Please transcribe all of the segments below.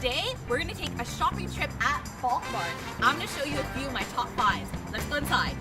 today we're gonna take a shopping trip at Bulk Barn. I'm gonna show you a few of my top 5. Let's go inside.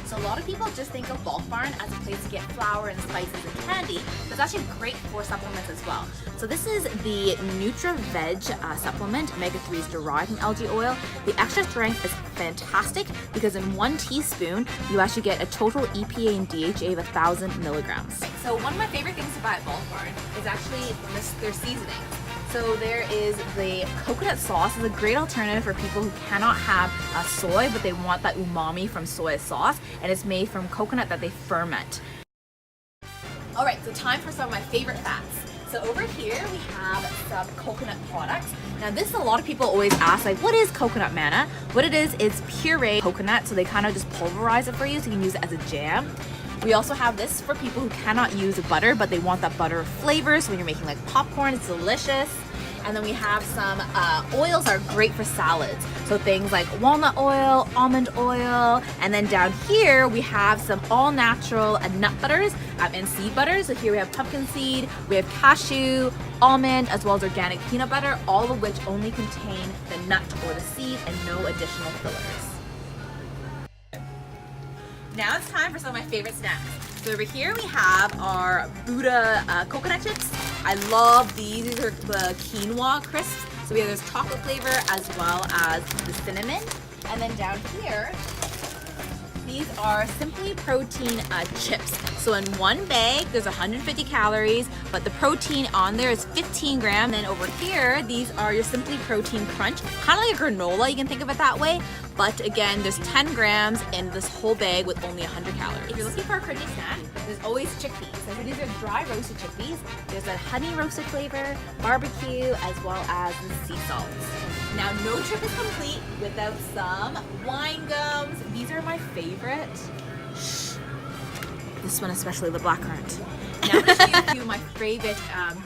So a lot of people just think of Bulk Barn as a place to get flour and spices and candy, but it's actually great for supplements as well. So this is the Nutiva supplement. Omega-3 is derived from algae oil. The extra strength is fantastic because in 1 teaspoon, you actually get a total EPA and DHA of 1,000 milligrams. So one of my favorite things to buy at Bulk Barn is actually their seasoning. So there is the coconut sauce. It's a great alternative for people who cannot have soy, but they want that umami from soy sauce, and it's made from coconut that they ferment. All right, so time for some of my favorite fats. So over here we have some coconut products. Now this, a lot of people always ask, like, what is coconut manna? What it is puree coconut, so they kind of just pulverize it for you so you can use it as a jam. We also have this for people who cannot use butter, but they want that butter flavor. So when you're making like popcorn, it's delicious. And then we have some oils that are great for salads. So things like walnut oil, almond oil. And then down here, we have some all natural nut butters and seed butters. So here we have pumpkin seed, we have cashew, almond, as well as organic peanut butter, all of which only contain the nut or the seed and no additional fillers. Now it's time for some of my favorite snacks. So over here we have our Buddha coconut chips. I love these. These are the quinoa crisps. So we have this chocolate flavor as well as the cinnamon. And then down here, these are Simply Protein chips. So in one bag, there's 150 calories, but the protein on there is 15 grams. And over here, these are your Simply Protein Crunch, kind of like a granola, you can think of it that way. But again, there's 10 grams in this whole bag with only 100 calories. If you're looking for a crunchy snack, there's always chickpeas. So these are dry roasted chickpeas. There's a honey roasted flavor, barbecue, as well as the sea salts. Now, no trip is complete without some wine gums. These are my favorite. Shh. This one especially, the blackcurrant. Now I'm going to show you a few of my favorite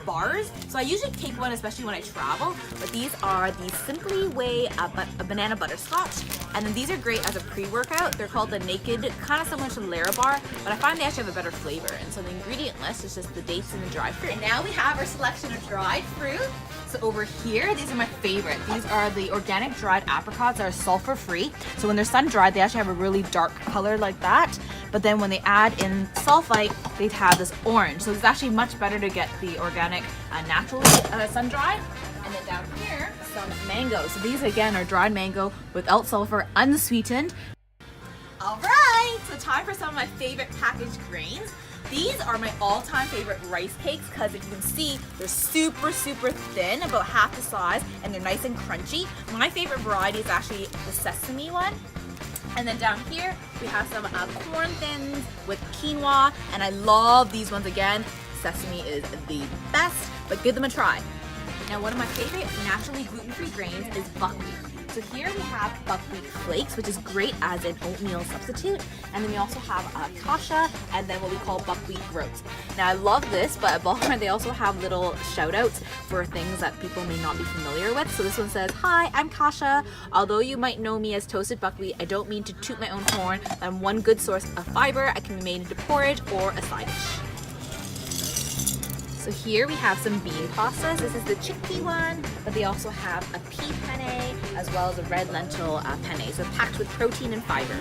bars. So I usually take one, especially when I travel, but these are the Simply Way a banana butterscotch. And then these are great as a pre-workout. They're called the Naked, kind of similar to Larabar, but I find they actually have a better flavor. And so the ingredient list is just the dates and the dried fruit. And now we have our selection of dried fruit. So over here, these are my favorite. These are the organic dried apricots that are sulfur-free. So when they're sun-dried, they actually have a really dark color like that. But then when they add in sulfite, they'd have this orange. So it's actually much better to get the organic, naturally sun-dried. And then down here, some mango. So these again are dried mango without sulfur, unsweetened. All right, so time for some of my favorite packaged grains. These are my all-time favorite rice cakes because if you can see, they're super, super thin, about half the size, and they're nice and crunchy. My favorite variety is actually the sesame one. And then down here, we have some corn thins with quinoa, and I love these ones again. Sesame is the best, but give them a try. Now, one of my favorite naturally gluten-free grains is buckwheat. So here we have buckwheat flakes, which is great as an oatmeal substitute. And then we also have kasha, and then what we call buckwheat groats. Now, I love this, but at Bulk Barn, they also have little shout-outs for things that people may not be familiar with. So this one says, "Hi, I'm Kasha. Although you might know me as toasted buckwheat, I don't mean to toot my own horn. I'm one good source of fiber. I can be made into porridge or a side dish." So here we have some bean pastas. This is the chickpea one, but they also have a pea penne as well as a red lentil penne. So packed with protein and fiber.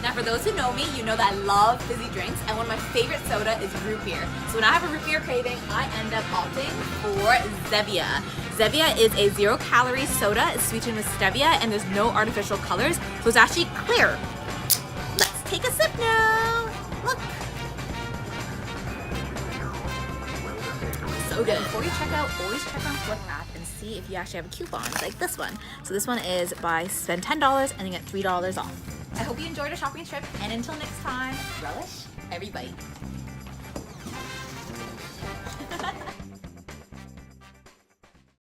Now for those who know me, you know that I love fizzy drinks, and one of my favorite soda is root beer. So when I have a root beer craving, I end up opting for Zevia. Zevia is a 0-calorie soda. It's sweetened with stevia, and there's no artificial colors, so it's actually clear. Let's take a sip now. Look. So good. Before you check out, always check on Flip app and see if you actually have a coupon like this one. So this one is spend $10 and you get $3 off. I hope you enjoyed our shopping trip, and until next time, relish every bite.